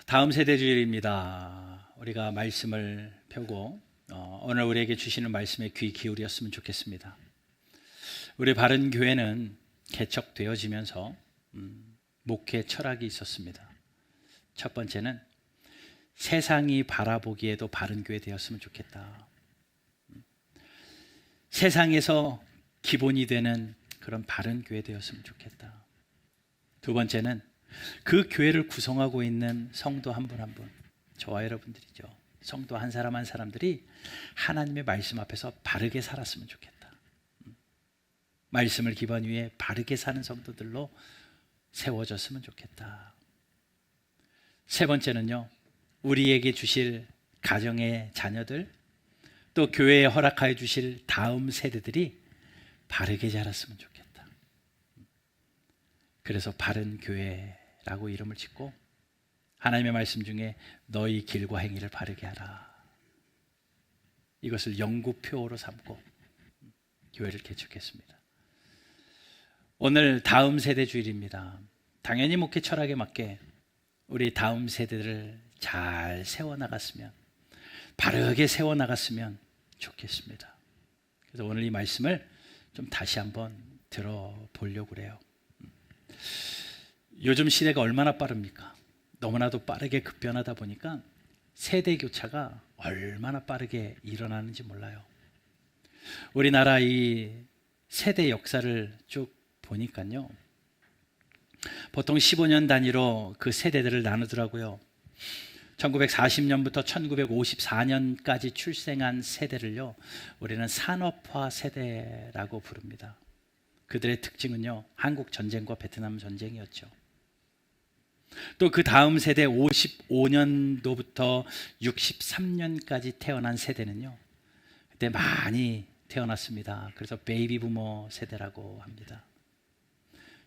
다음 세대주일입니다. 우리가 말씀을 펴고 오늘 우리에게 주시는 말씀에 귀 기울였으면 좋겠습니다. 우리 바른 교회는 개척되어지면서 목회 철학이 있었습니다. 첫 번째는 세상이 바라보기에도 바른 교회 되었으면 좋겠다. 세상에서 기본이 되는 그런 바른 교회 되었으면 좋겠다. 두 번째는 그 교회를 구성하고 있는 성도 한 분 한 분, 저와 여러분들이죠. 성도 한 사람 한 사람들이 하나님의 말씀 앞에서 바르게 살았으면 좋겠다. 말씀을 기반 위에 바르게 사는 성도들로 세워졌으면 좋겠다. 세 번째는요, 우리에게 주실 가정의 자녀들, 또 교회에 허락하여 주실 다음 세대들이 바르게 자랐으면 좋겠다. 그래서 바른 교회라고 이름을 짓고 하나님의 말씀 중에 너희 길과 행위를 바르게 하라, 이것을 영구표어로 삼고 교회를 개척했습니다. 오늘 다음 세대 주일입니다. 당연히 목회 철학에 맞게 우리 다음 세대를 잘 세워나갔으면, 바르게 세워나갔으면 좋겠습니다. 그래서 오늘 이 말씀을 좀 다시 한번 들어보려고 그래요. 요즘 시대가 얼마나 빠릅니까? 너무나도 빠르게 급변하다 보니까 세대 교차가 얼마나 빠르게 일어나는지 몰라요. 우리나라 이 세대 역사를 쭉 보니까요, 보통 15년 단위로 그 세대들을 나누더라고요. 1940년부터 1954년까지 출생한 세대를요, 우리는 산업화 세대라고 부릅니다. 그들의 특징은요, 한국 전쟁과 베트남 전쟁이었죠. 또 그 다음 세대 55년도부터 63년까지 태어난 세대는요, 그때 많이 태어났습니다. 그래서 베이비 부머 세대라고 합니다.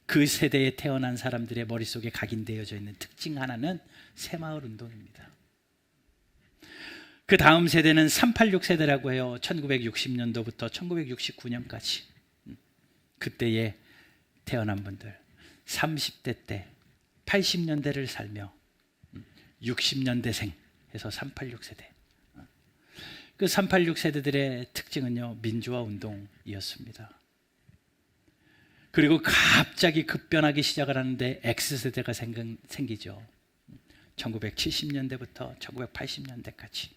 그 세대에 태어난 사람들의 머릿속에 각인되어져 있는 특징 하나는 새마을 운동입니다. 그 다음 세대는 386 세대라고 해요. 1960년도부터 1969년까지 그때에 태어난 분들, 30대 때 80년대를 살며 60년대생 해서 386 세대. 그 386 세대들의 특징은요, 민주화 운동이었습니다. 그리고 갑자기 급변하기 시작을 하는데 X세대가 생기죠. 1970년대부터 1980년대까지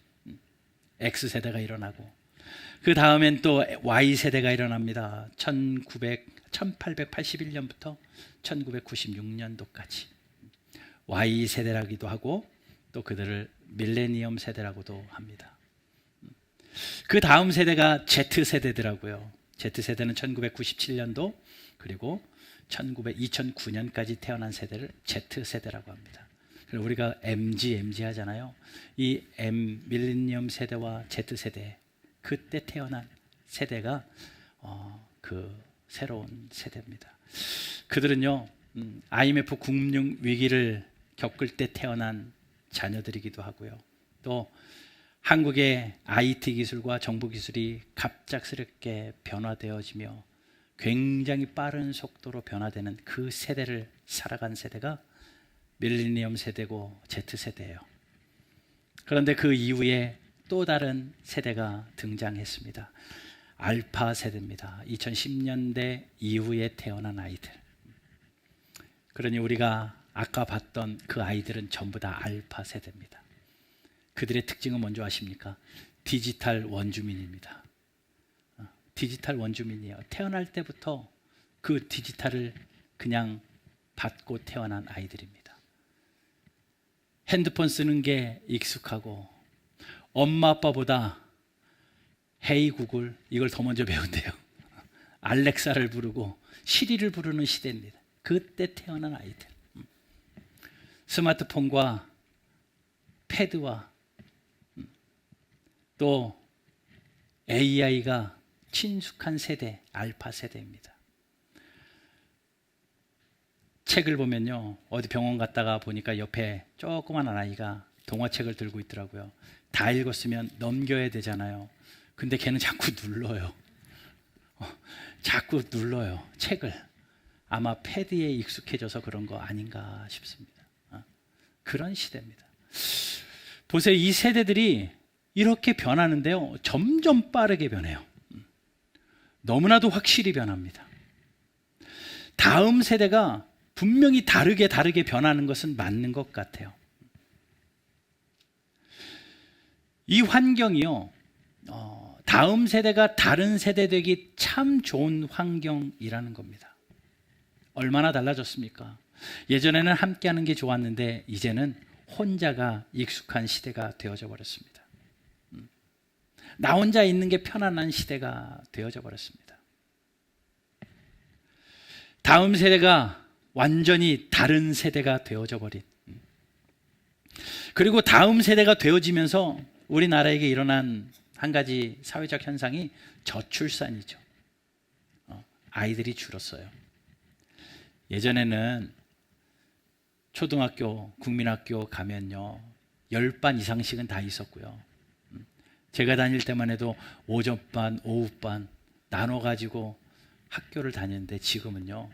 X세대가 일어나고, 그 다음엔 또 Y세대가 일어납니다. 1881년부터 1996년도까지 Y세대라기도 하고, 또 그들을 밀레니엄 세대라고도 합니다. 그 다음 세대가 Z세대더라고요. Z세대는 1997년도 그리고 2009년까지 태어난 세대를 Z세대라고 합니다. 우리가 MG 하잖아요. 이 밀레니엄 세대와 Z세대, 그때 태어난 세대가 그 새로운 세대입니다. 그들은요, IMF 금융 위기를 겪을 때 태어난 자녀들이기도 하고요. 또 한국의 IT 기술과 정보 기술이 갑작스럽게 변화되어지며 굉장히 빠른 속도로 변화되는 그 세대를 살아간 세대가 밀레니엄 세대고 Z세대예요. 그런데 그 이후에 또 다른 세대가 등장했습니다. 알파 세대입니다. 2010년대 이후에 태어난 아이들. 그러니 우리가 아까 봤던 그 아이들은 전부 다 알파 세대입니다. 그들의 특징은 뭔지 아십니까? 디지털 원주민입니다. 디지털 원주민이에요. 태어날 때부터 그 디지털을 그냥 받고 태어난 아이들입니다. 핸드폰 쓰는 게 익숙하고, 엄마 아빠보다 헤이 구글 이걸 더 먼저 배운대요. 알렉사를 부르고 시리를 부르는 시대입니다. 그때 태어난 아이들. 스마트폰과 패드와 또 AI가 친숙한 세대, 알파 세대입니다. 책을 보면요, 어디 병원 갔다가 보니까 옆에 조그마한 아이가 동화책을 들고 있더라고요. 다 읽었으면 넘겨야 되잖아요. 근데 걔는 자꾸 눌러요. 자꾸 눌러요, 책을. 아마 패드에 익숙해져서 그런 거 아닌가 싶습니다. 그런 시대입니다. 보세요. 이 세대들이 이렇게 변하는데요. 점점 빠르게 변해요. 너무나도 확실히 변합니다. 다음 세대가 분명히 다르게 변하는 것은 맞는 것 같아요. 이 환경이요, 다음 세대가 다른 세대 되기 참 좋은 환경이라는 겁니다. 얼마나 달라졌습니까? 예전에는 함께하는 게 좋았는데 이제는 혼자가 익숙한 시대가 되어져 버렸습니다. 나 혼자 있는 게 편안한 시대가 되어져 버렸습니다. 다음 세대가 완전히 다른 세대가 되어져 버린, 그리고 다음 세대가 되어지면서 우리나라에게 일어난 한 가지 사회적 현상이 저출산이죠. 아이들이 줄었어요. 예전에는 초등학교, 국민학교 가면요, 10반 이상씩은 다 있었고요. 제가 다닐 때만 해도 오전반, 오후반 나눠가지고 학교를 다녔는데 지금은요,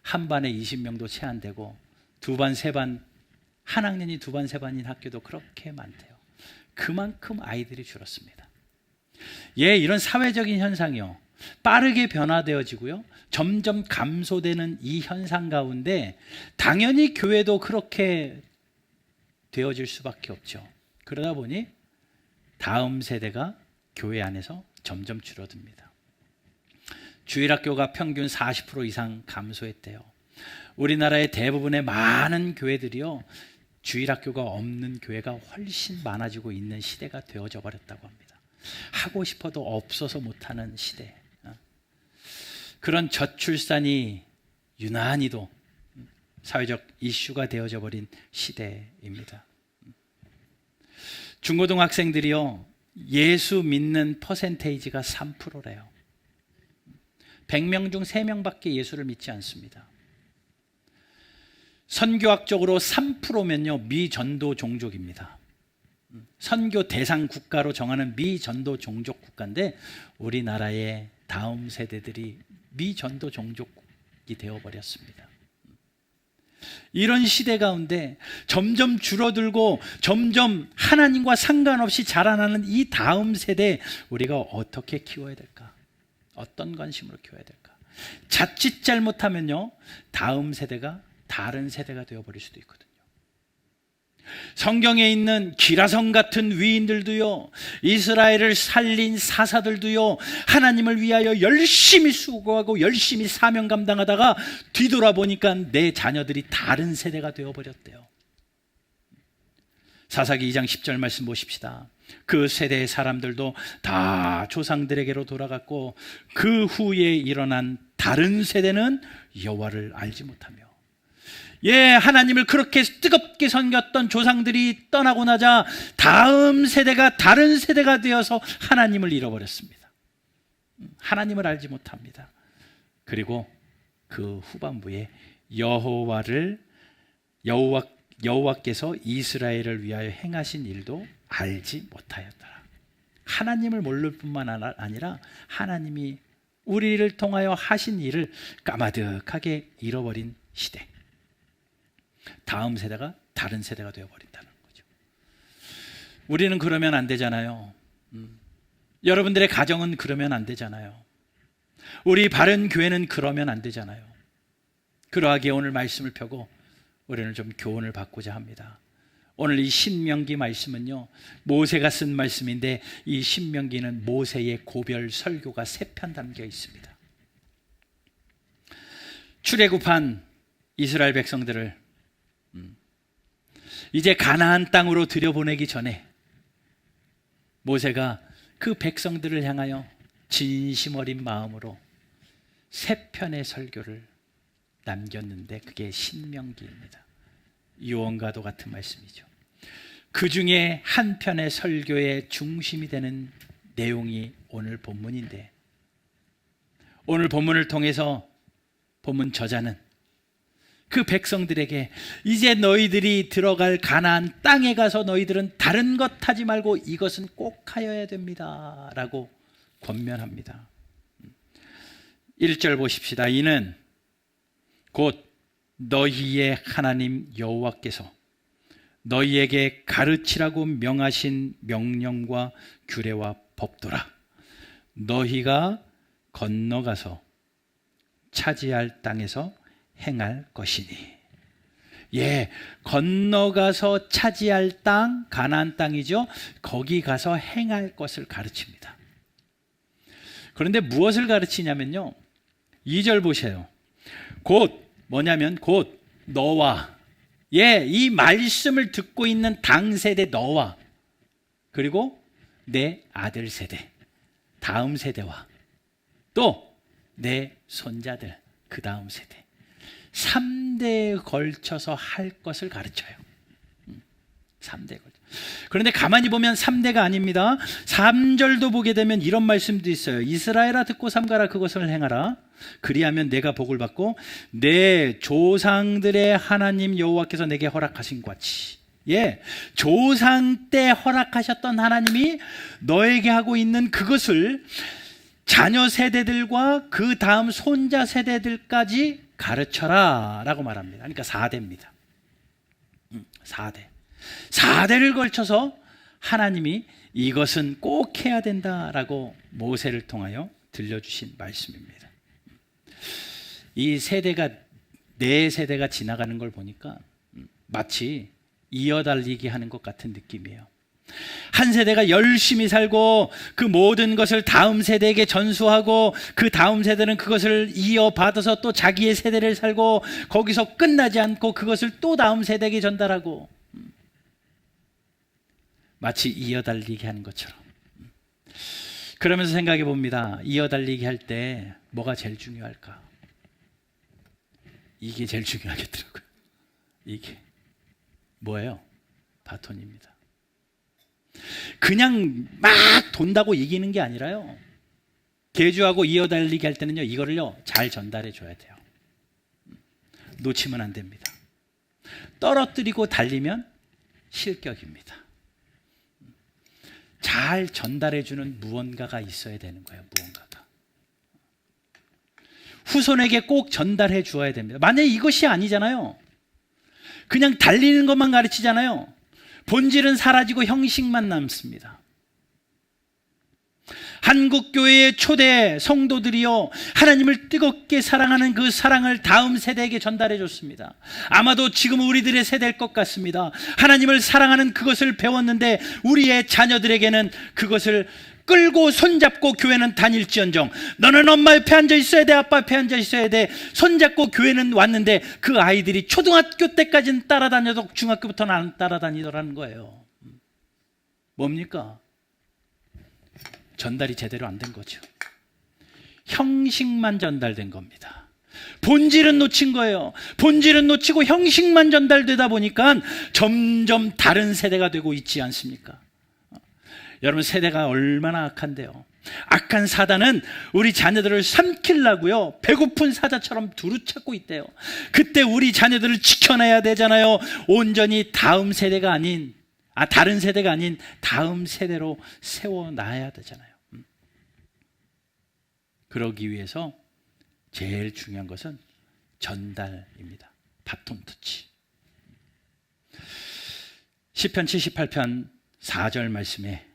한 반에 20명도 채 안 되고 두 반, 세 반, 한 학년이 두 반, 세 반인 학교도 그렇게 많대요. 그만큼 아이들이 줄었습니다. 이런 사회적인 현상이요, 빠르게 변화되어지고요, 점점 감소되는 이 현상 가운데 당연히 교회도 그렇게 되어질 수밖에 없죠. 그러다 보니 다음 세대가 교회 안에서 점점 줄어듭니다. 주일학교가 평균 40% 이상 감소했대요. 우리나라의 대부분의 많은 교회들이요, 주일학교가 없는 교회가 훨씬 많아지고 있는 시대가 되어져 버렸다고 합니다. 하고 싶어도 없어서 못하는 시대. 그런 저출산이 유난히도 사회적 이슈가 되어져 버린 시대입니다. 중고등학생들이요, 예수 믿는 퍼센테이지가 3%래요. 100명 중 3명밖에 예수를 믿지 않습니다. 선교학적으로 3%면요 미전도 종족입니다. 선교 대상 국가로 정하는 미전도 종족 국가인데 우리나라의 다음 세대들이 미전도 종족이 되어버렸습니다. 이런 시대 가운데 점점 줄어들고 점점 하나님과 상관없이 자라나는 이 다음 세대, 우리가 어떻게 키워야 될까? 어떤 관심으로 키워야 될까? 자칫 잘못하면요, 다음 세대가 다른 세대가 되어버릴 수도 있거든요. 성경에 있는 기라성 같은 위인들도요, 이스라엘을 살린 사사들도요, 하나님을 위하여 열심히 수고하고 열심히 사명 감당하다가 뒤돌아보니까 내 자녀들이 다른 세대가 되어버렸대요. 사사기 2장 10절 말씀 보십시다. 그 세대의 사람들도 다 조상들에게로 돌아갔고 그 후에 일어난 다른 세대는 여호와를 알지 못하며, 하나님을 그렇게 뜨겁게 섬겼던 조상들이 떠나고 나자 다음 세대가 다른 세대가 되어서 하나님을 잃어버렸습니다. 하나님을 알지 못합니다. 그리고 그 후반부에 여호와께서 이스라엘을 위하여 행하신 일도 알지 못하였더라. 하나님을 모를 뿐만 아니라 하나님이 우리를 통하여 하신 일을 까마득하게 잃어버린 시대. 다음 세대가 다른 세대가 되어버린다는 거죠. 우리는 그러면 안 되잖아요. 여러분들의 가정은 그러면 안 되잖아요. 우리 바른 교회는 그러면 안 되잖아요. 그러하기에 오늘 말씀을 펴고 우리는 좀 교훈을 받고자 합니다. 오늘 이 신명기 말씀은요, 모세가 쓴 말씀인데 이 신명기는 모세의 고별 설교가 3편 담겨 있습니다. 출애굽한 이스라엘 백성들을 이제 가나안 땅으로 들여보내기 전에 모세가 그 백성들을 향하여 진심 어린 마음으로 3편의 설교를 남겼는데 그게 신명기입니다. 유언과도 같은 말씀이죠. 그 중에 한 편의 설교의 중심이 되는 내용이 오늘 본문인데, 오늘 본문을 통해서 본문 저자는 그 백성들에게 이제 너희들이 들어갈 가나안 땅에 가서 너희들은 다른 것 하지 말고 이것은 꼭 하여야 됩니다 라고 권면합니다. 1절 보십시다. 이는 곧 너희의 하나님 여호와께서 너희에게 가르치라고 명하신 명령과 규례와 법도라. 너희가 건너가서 차지할 땅에서 행할 것이니. 예, 건너가서 차지할 땅, 가나안 땅이죠. 거기 가서 행할 것을 가르칩니다. 그런데 무엇을 가르치냐면요, 2절 보세요. 곧 뭐냐면 곧 너와, 예, 이 말씀을 듣고 있는 당세대 너와, 그리고 내 아들 세대, 다음 세대와 또 내 손자들, 그 다음 세대, 3대에 걸쳐서 할 것을 가르쳐요. 3대에 걸쳐. 그런데 가만히 보면 3대가 아닙니다. 3절도 보게 되면 이런 말씀도 있어요. 이스라엘아 듣고 삼가라, 그것을 행하라. 그리하면 내가 복을 받고 내 조상들의 하나님 여호와께서 내게 허락하신 것 같이, 예, 조상 때 허락하셨던 하나님이 너에게 하고 있는 그것을 자녀 세대들과 그 다음 손자 세대들까지 가르쳐라 라고 말합니다. 그러니까 4대입니다. 4대를 걸쳐서 하나님이 이것은 꼭 해야 된다라고 모세를 통하여 들려주신 말씀입니다. 이 세대가, 네 세대가 지나가는 걸 보니까 마치 이어달리기 하는 것 같은 느낌이에요. 한 세대가 열심히 살고 그 모든 것을 다음 세대에게 전수하고 그 다음 세대는 그것을 이어받아서 또 자기의 세대를 살고 거기서 끝나지 않고 그것을 또 다음 세대에게 전달하고, 마치 이어달리기 하는 것처럼. 그러면서 생각해 봅니다. 이어달리기 할 때 뭐가 제일 중요할까? 이게 제일 중요하겠더라고요. 이게 뭐예요? 바톤입니다. 그냥 막 돈다고 이기는 게 아니라요, 계주하고 이어달리기 할 때는요, 이거를요 잘 전달해 줘야 돼요. 놓치면 안 됩니다. 떨어뜨리고 달리면 실격입니다. 잘 전달해 주는 무언가가 있어야 되는 거예요. 무언가가 후손에게 꼭 전달해 주어야 됩니다. 만약에 이것이 아니잖아요, 그냥 달리는 것만 가르치잖아요, 본질은 사라지고 형식만 남습니다. 한국교회의 초대 성도들이요, 하나님을 뜨겁게 사랑하는 그 사랑을 다음 세대에게 전달해 줬습니다. 아마도 지금 우리들의 세대일 것 같습니다. 하나님을 사랑하는 그것을 배웠는데 우리의 자녀들에게는 그것을 끌고 손잡고 교회는 다닐지언정, 너는 엄마 옆에 앉아 있어야 돼, 아빠 옆에 앉아 있어야 돼, 손잡고 교회는 왔는데 그 아이들이 초등학교 때까지는 따라다녀도 중학교부터는 안 따라다니더라는 거예요. 뭡니까? 전달이 제대로 안 된 거죠. 형식만 전달된 겁니다. 본질은 놓친 거예요. 본질은 놓치고 형식만 전달되다 보니까 점점 다른 세대가 되고 있지 않습니까? 여러분, 세대가 얼마나 악한데요. 악한 사단은 우리 자녀들을 삼키려고요, 배고픈 사자처럼 두루찾고 있대요. 그때 우리 자녀들을 지켜내야 되잖아요. 온전히 다음 세대가 아닌, 다른 세대가 아닌 다음 세대로 세워놔야 되잖아요. 그러기 위해서 제일 중요한 것은 전달입니다. 바톤 터치. 시편 78편 4절 말씀에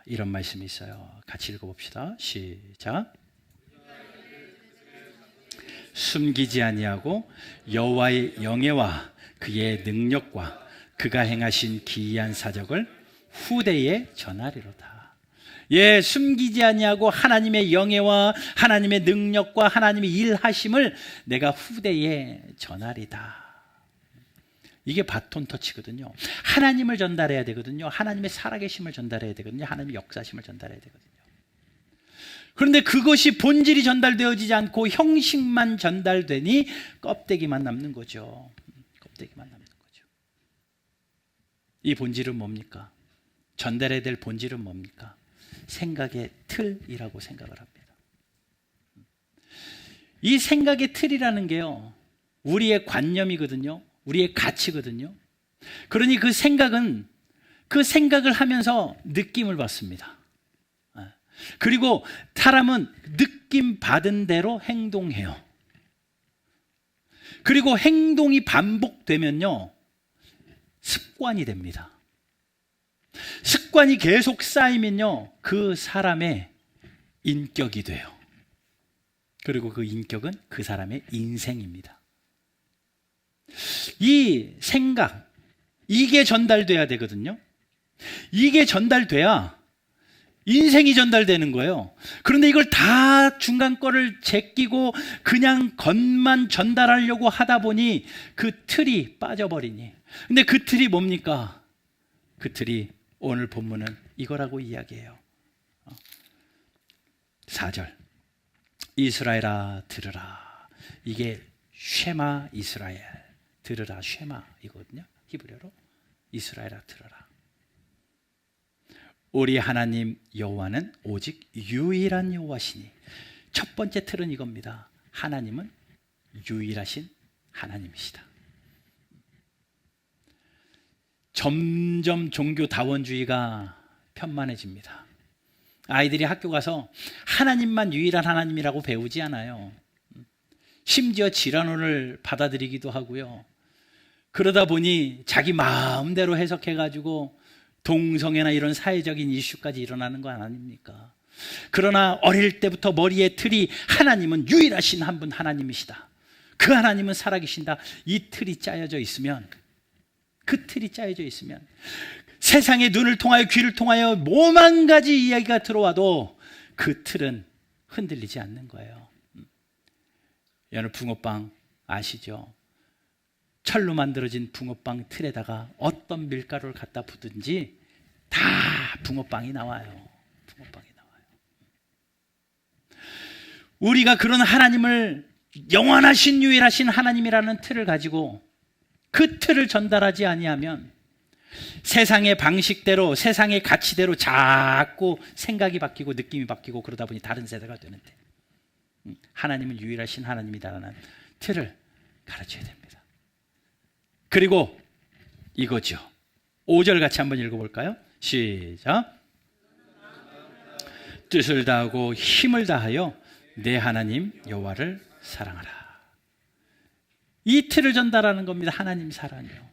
이런 말씀이 있어요. 같이 읽어봅시다. 시작. 숨기지 아니하고 여호와의 영예와 그의 능력과 그가 행하신 기이한 사적을 후대에 전하리로다. 예, 숨기지 아니하고 하나님의 영예와 하나님의 능력과 하나님의 일하심을 내가 후대에 전하리다. 이게 바톤 터치거든요. 하나님을 전달해야 되거든요. 하나님의 살아계심을 전달해야 되거든요. 하나님의 역사심을 전달해야 되거든요. 그런데 그것이 본질이 전달되어지지 않고 형식만 전달되니 껍데기만 남는 거죠. 껍데기만 남는 거죠. 이 본질은 뭡니까? 전달해야 될 본질은 뭡니까? 생각의 틀이라고 생각을 합니다. 이 생각의 틀이라는 게요, 우리의 관념이거든요. 우리의 가치거든요. 그러니 그 생각은 그 생각을 하면서 느낌을 받습니다. 그리고 사람은 느낌 받은 대로 행동해요. 그리고 행동이 반복되면요, 습관이 됩니다. 습관이 계속 쌓이면요, 그 사람의 인격이 돼요. 그리고 그 인격은 그 사람의 인생입니다. 이 생각, 이게 전달돼야 되거든요. 이게 전달돼야 인생이 전달되는 거예요. 그런데 이걸 다 중간 거를 제끼고 그냥 겉만 전달하려고 하다 보니 그 틀이 빠져버리니. 근데 그 틀이 뭡니까? 그 틀이 오늘 본문은 이거라고 이야기해요. 4절, 이스라엘아 들으라. 이게 쉐마 이스라엘, 들으라. 쉐마 이거든요, 히브리어로. 이스라엘아 들으라. 우리 하나님 여호와는 오직 유일한 여호와시니. 첫 번째 틀은 이겁니다. 하나님은 유일하신 하나님이시다. 점점 종교다원주의가 편만해집니다. 아이들이 학교 가서 하나님만 유일한 하나님이라고 배우지 않아요. 심지어 지라논을 받아들이기도 하고요. 그러다 보니 자기 마음대로 해석해가지고 동성애나 이런 사회적인 이슈까지 일어나는 거 아닙니까? 그러나 어릴 때부터 머리에 틀이 하나님은 유일하신 한 분 하나님이시다, 그 하나님은 살아계신다, 이 틀이 짜여져 있으면, 그 틀이 짜여져 있으면 세상의 눈을 통하여 귀를 통하여 오만 가지 이야기가 들어와도 그 틀은 흔들리지 않는 거예요. 여러분 붕어빵 아시죠? 철로 만들어진 붕어빵 틀에다가 어떤 밀가루를 갖다 부든지 다 붕어빵이 나와요. 붕어빵이 나와요. 우리가 그런 하나님을, 영원하신 유일하신 하나님이라는 틀을 가지고 그 틀을 전달하지 아니하면 세상의 방식대로, 세상의 가치대로 자꾸 생각이 바뀌고 느낌이 바뀌고 그러다 보니 다른 세대가 되는데, 하나님은 유일하신 하나님이다라는 틀을 가르쳐야 됩니다. 그리고 이거죠. 5절 같이 한번 읽어볼까요? 시작. 뜻을 다하고 힘을 다하여 내 하나님 여호와를 사랑하라. 이 틀을 전달하는 겁니다. 하나님 사랑이요.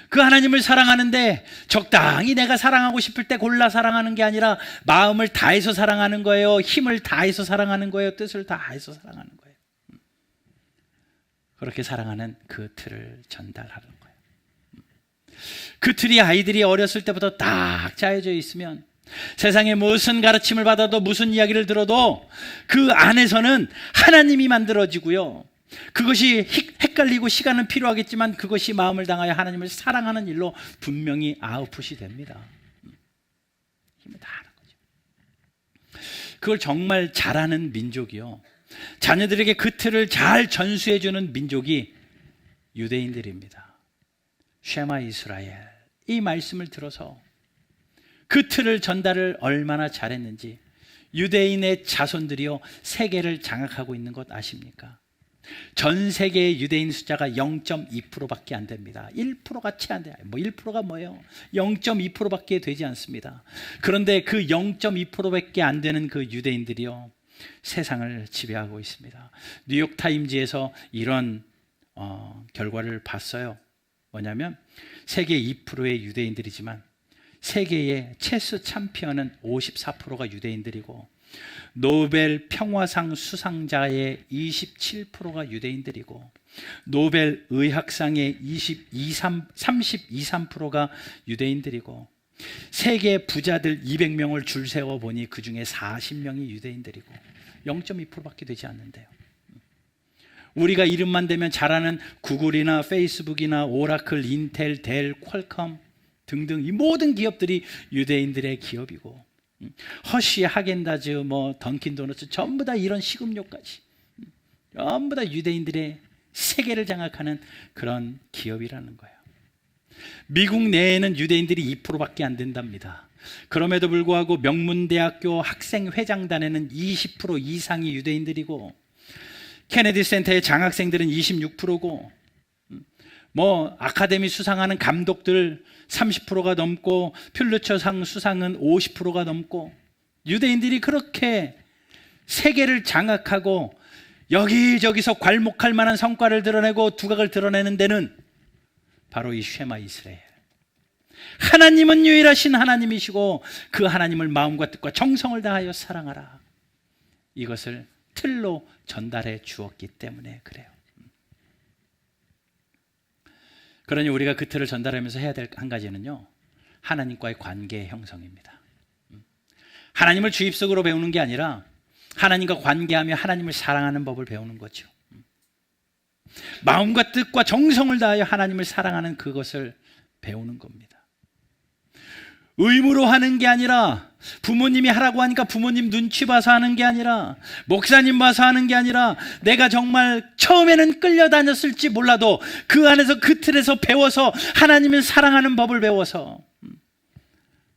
그 하나님을 사랑하는데 적당히 내가 사랑하고 싶을 때 골라 사랑하는 게 아니라 마음을 다해서 사랑하는 거예요. 힘을 다해서 사랑하는 거예요. 뜻을 다해서 사랑하는 거예요. 그렇게 사랑하는 그 틀을 전달하는 거예요. 그 틀이 아이들이 어렸을 때부터 딱 짜여져 있으면 세상에 무슨 가르침을 받아도 무슨 이야기를 들어도 그 안에서는 하나님이 만들어지고요, 그것이 헷갈리고 시간은 필요하겠지만 그것이 마음을 당하여 하나님을 사랑하는 일로 분명히 아웃풋이 됩니다. 힘을 다하는 거죠. 그걸 정말 잘하는 민족이요, 자녀들에게 그 틀을 잘 전수해주는 민족이 유대인들입니다. 쉐마 이스라엘, 이 말씀을 들어서 그 틀을 전달을 얼마나 잘했는지 유대인의 자손들이요 세계를 장악하고 있는 것 아십니까? 전 세계의 유대인 숫자가 0.2%밖에 안 됩니다. 1%가 채 안 돼요. 1%가 뭐예요? 0.2%밖에 되지 않습니다. 그런데 그 0.2%밖에 안 되는 그 유대인들이요 세상을 지배하고 있습니다. 뉴욕타임즈에서 이런 결과를 봤어요. 뭐냐면 세계 2%의 유대인들이지만 세계의 체스 챔피언은 54%가 유대인들이고 노벨 평화상 수상자의 27%가 유대인들이고 노벨 의학상의 33%가 유대인들이고 세계 부자들 200명을 줄 세워 보니 그 중에 40명이 유대인들이고 0.2%밖에 되지 않는데요. 우리가 이름만 대면 잘 아는 구글이나 페이스북이나 오라클, 인텔, 델, 퀄컴 등등 이 모든 기업들이 유대인들의 기업이고 허쉬, 하겐다즈, 던킨도너츠 전부 다 이런 식음료까지 전부 다 유대인들의 세계를 장악하는 그런 기업이라는 거예요. 미국 내에는 유대인들이 2%밖에 안 된답니다. 그럼에도 불구하고 명문대학교 학생회장단에는 20% 이상이 유대인들이고 케네디 센터의 장학생들은 26%고 아카데미 수상하는 감독들 30%가 넘고 퓰리처상 수상은 50%가 넘고 유대인들이 그렇게 세계를 장악하고 여기저기서 괄목할 만한 성과를 드러내고 두각을 드러내는 데는 바로 이 쉐마 이스라엘. 하나님은 유일하신 하나님이시고 그 하나님을 마음과 뜻과 정성을 다하여 사랑하라. 이것을 틀로 전달해 주었기 때문에 그래요. 그러니 우리가 그 틀을 전달하면서 해야 될 한 가지는요, 하나님과의 관계의 형성입니다. 하나님을 주입식으로 배우는 게 아니라 하나님과 관계하며 하나님을 사랑하는 법을 배우는 거죠. 마음과 뜻과 정성을 다하여 하나님을 사랑하는 그것을 배우는 겁니다. 의무로 하는 게 아니라, 부모님이 하라고 하니까 부모님 눈치 봐서 하는 게 아니라, 목사님 봐서 하는 게 아니라, 내가 정말 처음에는 끌려다녔을지 몰라도 그 안에서 그 틀에서 배워서 하나님을 사랑하는 법을 배워서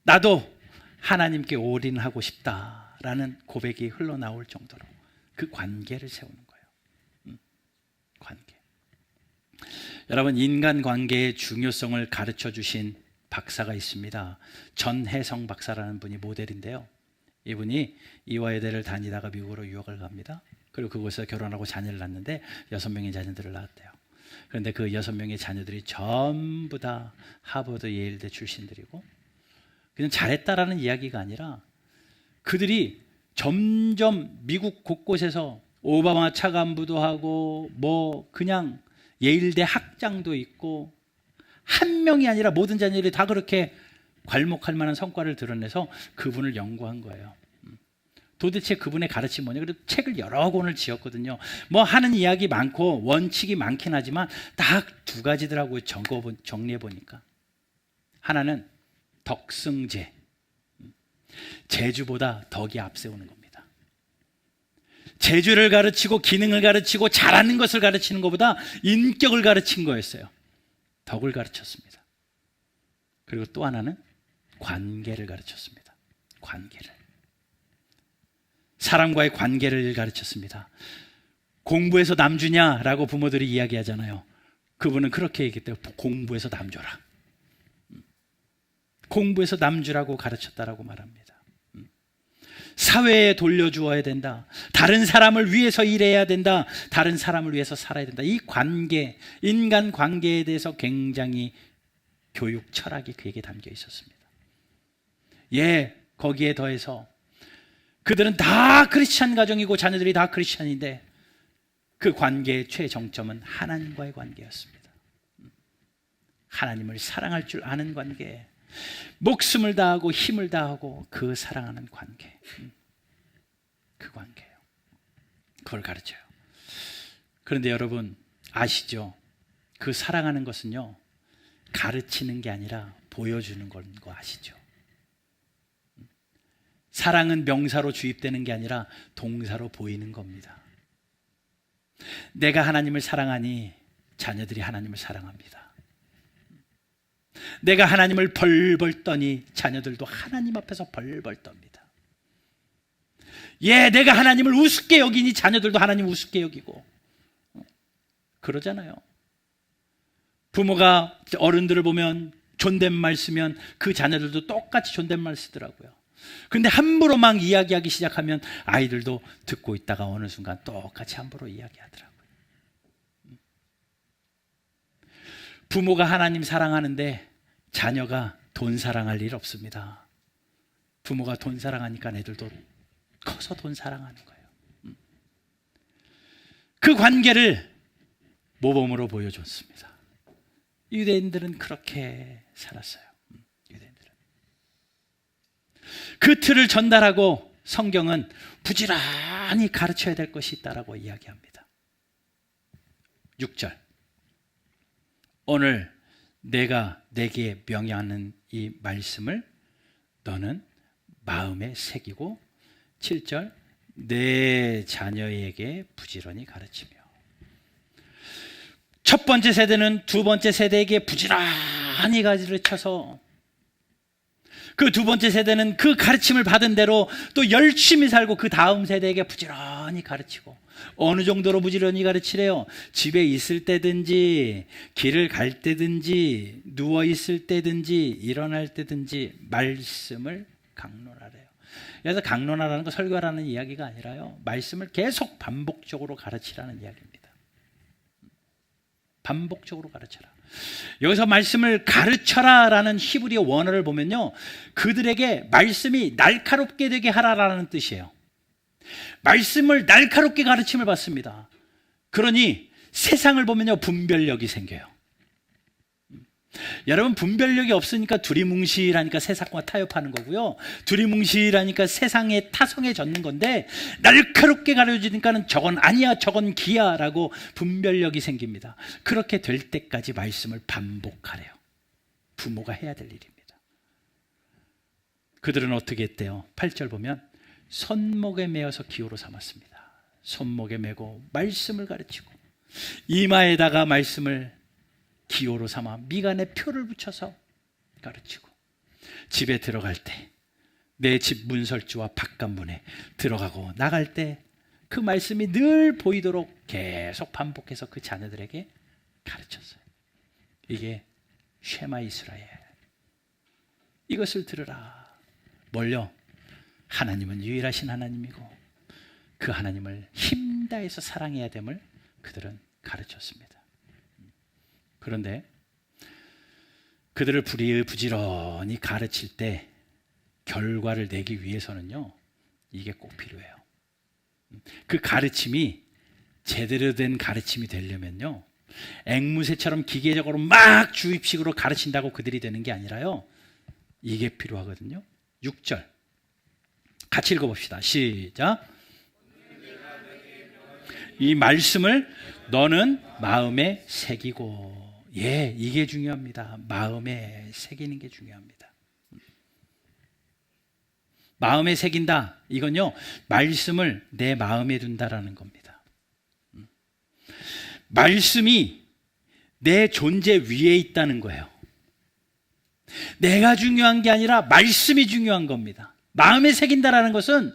나도 하나님께 올인하고 싶다라는 고백이 흘러나올 정도로 그 관계를 세우는 거예요. 관계. 여러분, 인간관계의 중요성을 가르쳐 주신 박사가 있습니다. 전혜성 박사라는 분이 모델인데요, 이분이 이화여대를 다니다가 미국으로 유학을 갑니다. 그리고 그곳에서 결혼하고 자녀를 낳는데 6명의 자녀들을 낳았대요. 그런데 그 6명의 자녀들이 전부 다 하버드 예일대 출신들이고, 그냥 잘했다라는 이야기가 아니라 그들이 점점 미국 곳곳에서 오바마 차관부도 하고 뭐 그냥 예일대 학장도 있고, 한 명이 아니라 모든 자녀들이 다 그렇게 괄목할 만한 성과를 드러내서 그분을 연구한 거예요. 도대체 그분의 가르침이 뭐냐? 그래서 책을 여러 권을 지었거든요. 뭐 하는 이야기 많고 원칙이 많긴 하지만 딱 두 가지더라고요. 정리해 보니까. 하나는 덕승제, 재주보다 덕이 앞세우는 겁니다. 재주를 가르치고 기능을 가르치고 잘하는 것을 가르치는 것보다 인격을 가르친 거였어요. 덕을 가르쳤습니다. 그리고 또 하나는 관계를 가르쳤습니다. 관계를. 사람과의 관계를 가르쳤습니다. 공부해서 남주냐라고 부모들이 이야기하잖아요. 그분은 그렇게 얘기했대요. 공부해서 남줘라. 공부해서 남주라고 가르쳤다라고 말합니다. 사회에 돌려주어야 된다. 다른 사람을 위해서 일해야 된다. 다른 사람을 위해서 살아야 된다. 이 관계, 인간 관계에 대해서 굉장히 교육 철학이 그에게 담겨 있었습니다. 예, 거기에 더해서 그들은 다 크리스찬 가정이고 자녀들이 다 크리스찬인데 그 관계의 최정점은 하나님과의 관계였습니다. 하나님을 사랑할 줄 아는 관계, 목숨을 다하고 힘을 다하고 그 사랑하는 관계, 그 관계예요. 그걸 가르쳐요. 그런데 여러분 아시죠? 그 사랑하는 것은요, 가르치는 게 아니라 보여주는 건 거 아시죠? 사랑은 명사로 주입되는 게 아니라 동사로 보이는 겁니다. 내가 하나님을 사랑하니 자녀들이 하나님을 사랑합니다. 내가 하나님을 벌벌 떠니 자녀들도 하나님 앞에서 벌벌 떱니다. 예, 내가 하나님을 우습게 여기니 자녀들도 하나님 우습게 여기고 그러잖아요. 부모가 어른들을 보면 존댓말 쓰면 그 자녀들도 똑같이 존댓말 쓰더라고요. 근데 함부로 막 이야기하기 시작하면 아이들도 듣고 있다가 어느 순간 똑같이 함부로 이야기하더라고요. 부모가 하나님 사랑하는데 자녀가 돈 사랑할 일 없습니다. 부모가 돈 사랑하니까 애들도 커서 돈 사랑하는 거예요. 그 관계를 모범으로 보여줬습니다. 유대인들은 그렇게 살았어요. 유대인들은 그 틀을 전달하고 성경은 부지런히 가르쳐야 될 것이 있다라고 이야기합니다. 6절, 오늘 내가 내게 명령하는 이 말씀을 너는 마음에 새기고, 7절, 내 자녀에게 부지런히 가르치며. 첫 번째 세대는 두 번째 세대에게 부지런히 가르쳐서 그 두 번째 세대는 그 가르침을 받은 대로 또 열심히 살고 그 다음 세대에게 부지런히 가르치고. 어느 정도로 부지런히 가르치래요? 집에 있을 때든지 길을 갈 때든지 누워 있을 때든지 일어날 때든지 말씀을 강론하래요. 그래서 강론하라는 거 설교하라는 이야기가 아니라요, 말씀을 계속 반복적으로 가르치라는 이야기입니다. 반복적으로 가르쳐라. 여기서 말씀을 가르쳐라라는 히브리어 원어를 보면요, 그들에게 말씀이 날카롭게 되게 하라라는 뜻이에요. 말씀을 날카롭게 가르침을 받습니다. 그러니 세상을 보면요, 분별력이 생겨요. 여러분, 분별력이 없으니까 두리뭉실하니까 세상과 타협하는 거고요, 두리뭉실하니까 세상에 타성에 젖는 건데, 날카롭게 가르쳐지니까는 저건 아니야, 저건 기야 라고 분별력이 생깁니다. 그렇게 될 때까지 말씀을 반복하래요. 부모가 해야 될 일입니다. 그들은 어떻게 했대요? 8절 보면 손목에 메어서 기호로 삼았습니다. 손목에 메고 말씀을 가르치고 이마에다가 말씀을 기호로 삼아 미간에 표를 붙여서 가르치고, 집에 들어갈 때 내 집 문설주와 바깥문에 들어가고 나갈 때 그 말씀이 늘 보이도록 계속 반복해서 그 자녀들에게 가르쳤어요. 이게 쉐마 이스라엘, 이것을 들으라. 뭘요? 하나님은 유일하신 하나님이고 그 하나님을 힘다해서 사랑해야 됨을 그들은 가르쳤습니다. 그런데 그들을 부지런히 가르칠 때 결과를 내기 위해서는요, 이게 꼭 필요해요. 그 가르침이 제대로 된 가르침이 되려면요, 앵무새처럼 기계적으로 막 주입식으로 가르친다고 그들이 되는 게 아니라요, 이게 필요하거든요. 6절 같이 읽어봅시다. 시작. 이 말씀을 너는 마음에 새기고. 예, 이게 중요합니다. 마음에 새기는 게 중요합니다. 마음에 새긴다, 이건요, 말씀을 내 마음에 둔다라는 겁니다. 말씀이 내 존재 위에 있다는 거예요. 내가 중요한 게 아니라 말씀이 중요한 겁니다. 마음에 새긴다라는 것은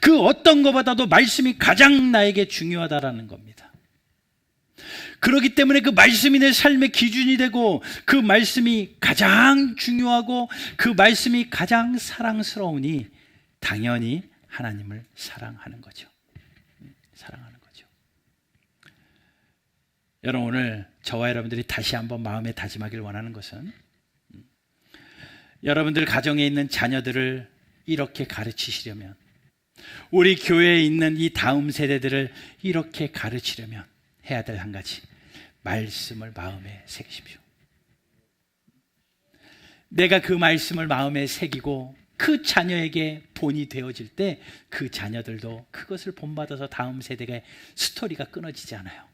그 어떤 것보다도 말씀이 가장 나에게 중요하다라는 겁니다. 그렇기 때문에 그 말씀이 내 삶의 기준이 되고, 그 말씀이 가장 중요하고 그 말씀이 가장 사랑스러우니 당연히 하나님을 사랑하는 거죠. 사랑하는 거죠. 여러분, 오늘 저와 여러분들이 다시 한번 마음에 다짐하길 원하는 것은, 여러분들 가정에 있는 자녀들을 이렇게 가르치시려면, 우리 교회에 있는 이 다음 세대들을 이렇게 가르치려면 해야 될 한 가지, 말씀을 마음에 새기십시오. 내가 그 말씀을 마음에 새기고 그 자녀에게 본이 되어질 때 그 자녀들도 그것을 본받아서 다음 세대의 스토리가 끊어지지 않아요.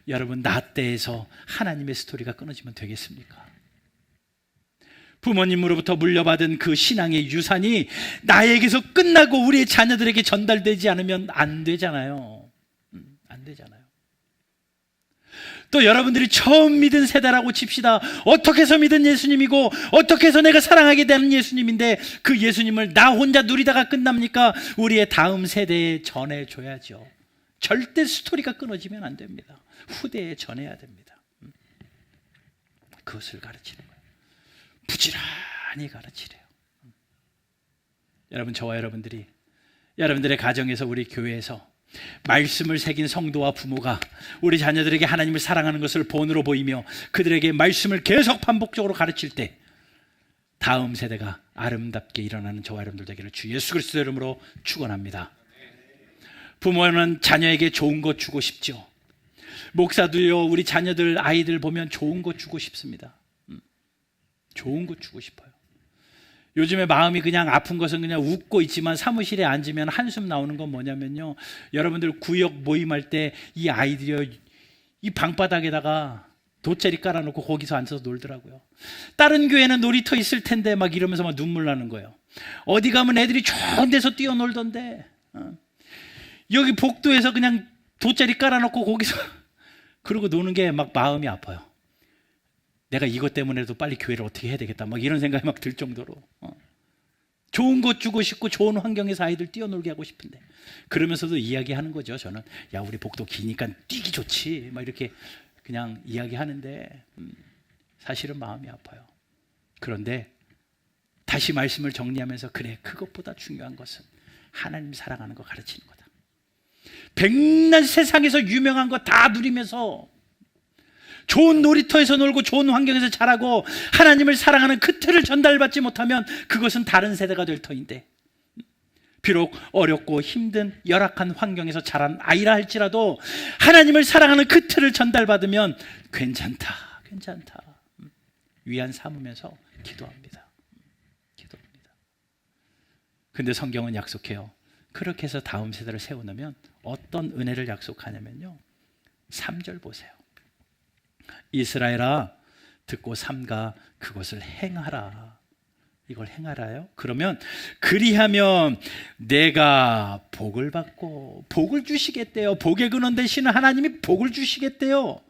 여러분, 나 때에서 하나님의 스토리가 끊어지면 되겠습니까? 부모님으로부터 물려받은 그 신앙의 유산이 나에게서 끝나고 우리의 자녀들에게 전달되지 않으면 안 되잖아요. 안 되잖아요. 또 여러분들이 처음 믿은 세대라고 칩시다. 어떻게 해서 믿은 예수님이고 어떻게 해서 내가 사랑하게 되는 예수님인데 그 예수님을 나 혼자 누리다가 끝납니까? 우리의 다음 세대에 전해줘야죠. 절대 스토리가 끊어지면 안 됩니다. 후대에 전해야 됩니다. 그것을 가르치는 거예요. 부지런히 가르치래요. 여러분, 저와 여러분들이 여러분들의 가정에서, 우리 교회에서 말씀을 새긴 성도와 부모가 우리 자녀들에게 하나님을 사랑하는 것을 본으로 보이며 그들에게 말씀을 계속 반복적으로 가르칠 때 다음 세대가 아름답게 일어나는 저와 여러분들 되기를 주 예수 그리스도의 이름으로 축원합니다. 부모는 자녀에게 좋은 것 주고 싶죠. 목사도요, 우리 자녀들, 아이들 보면 좋은 것 주고 싶습니다. 좋은 것 주고 싶어요. 요즘에 마음이 그냥 아픈 것은 그냥 웃고 있지만 사무실에 앉으면 한숨 나오는 건 뭐냐면요, 여러분들 구역 모임할 때 이 아이들이 이 방바닥에다가 돗자리 깔아놓고 거기서 앉아서 놀더라고요. 다른 교회는 놀이터 있을 텐데 막 이러면서 막 눈물 나는 거예요. 어디 가면 애들이 좋은 데서 뛰어놀던데 여기 복도에서 그냥 돗자리 깔아놓고 거기서 그러고 노는 게 막 마음이 아파요. 내가 이것 때문에도 빨리 교회를 어떻게 해야 되겠다 막 이런 생각이 막 들 정도로 좋은 것 주고 싶고 좋은 환경에서 아이들 뛰어놀게 하고 싶은데, 그러면서도 이야기하는 거죠. 저는 야, 우리 복도 기니까 뛰기 좋지 막 이렇게 그냥 이야기하는데 사실은 마음이 아파요. 그런데 다시 말씀을 정리하면서, 그래, 그것보다 중요한 것은 하나님 사랑하는 거 가르치는 거다. 백날 세상에서 유명한 거 다 누리면서 좋은 놀이터에서 놀고 좋은 환경에서 자라고 하나님을 사랑하는 그 틀을 전달받지 못하면 그것은 다른 세대가 될 터인데, 비록 어렵고 힘든 열악한 환경에서 자란 아이라 할지라도 하나님을 사랑하는 그 틀을 전달받으면 괜찮다, 괜찮다. 위안 삼으면서 기도합니다. 근데 성경은 약속해요. 그렇게 해서 다음 세대를 세워놓으면 어떤 은혜를 약속하냐면요, 3절 보세요. 이스라엘아, 듣고 삼가 그것을 행하라. 이걸 행하라요? 그러면 그리하면 내가 복을 받고 복을 주시겠대요. 복의 근원 되시는 하나님이 복을 주시겠대요.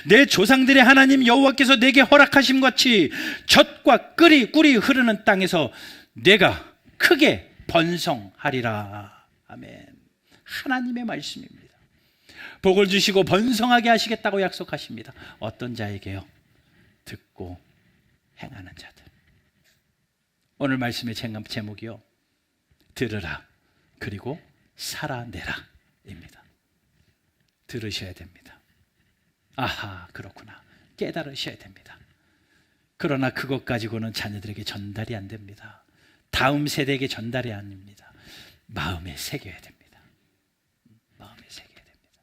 내 조상들의 하나님 여호와께서 내게 허락하심 같이 젖과 꿀이 흐르는 땅에서 내가 크게 번성하리라. 아멘. 하나님의 말씀입니다. 복을 주시고 번성하게 하시겠다고 약속하십니다. 어떤 자에게요? 듣고 행하는 자들. 오늘 말씀의 제목이요, 들으라 그리고 살아내라 입니다. 들으셔야 됩니다. 아하, 그렇구나, 깨달으셔야 됩니다. 그러나 그것 가지고는 자녀들에게 전달이 안 됩니다. 다음 세대에게 전달이 안 됩니다. 마음에 새겨야 됩니다. 마음에 새겨야 됩니다.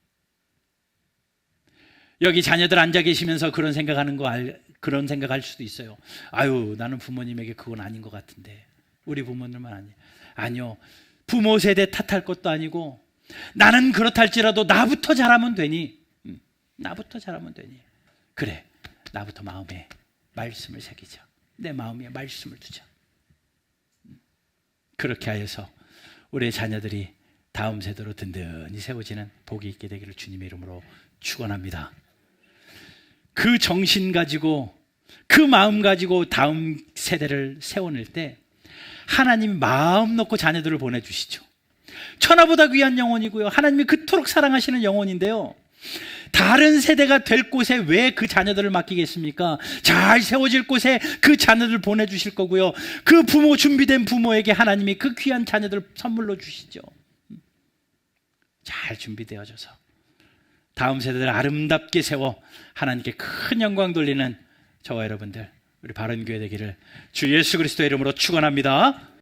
여기 자녀들 앉아 계시면서 그런 생각할 수도 있어요. 아유, 나는 부모님에게 그건 아닌 것 같은데. 우리 부모님은 아니요. 부모 세대 탓할 것도 아니고, 나는 그렇다 할지라도 나부터 잘하면 되니. 나부터 잘하면 되니. 그래, 나부터 마음에 말씀을 새기자. 내 마음에 말씀을 두자. 그렇게 하여서 우리의 자녀들이 다음 세대로 든든히 세워지는 복이 있게 되기를 주님의 이름으로 축원합니다. 그 정신 가지고, 그 마음 가지고 다음 세대를 세워낼 때 하나님이 마음 놓고 자녀들을 보내주시죠. 천하보다 귀한 영혼이고요, 하나님이 그토록 사랑하시는 영혼인데요, 다른 세대가 될 곳에 왜 그 자녀들을 맡기겠습니까? 잘 세워질 곳에 그 자녀들을 보내주실 거고요, 그 부모, 준비된 부모에게 하나님이 그 귀한 자녀들을 선물로 주시죠. 잘 준비되어져서 다음 세대를 아름답게 세워 하나님께 큰 영광 돌리는 저와 여러분들, 우리 바른교회 되기를 주 예수 그리스도의 이름으로 축원합니다.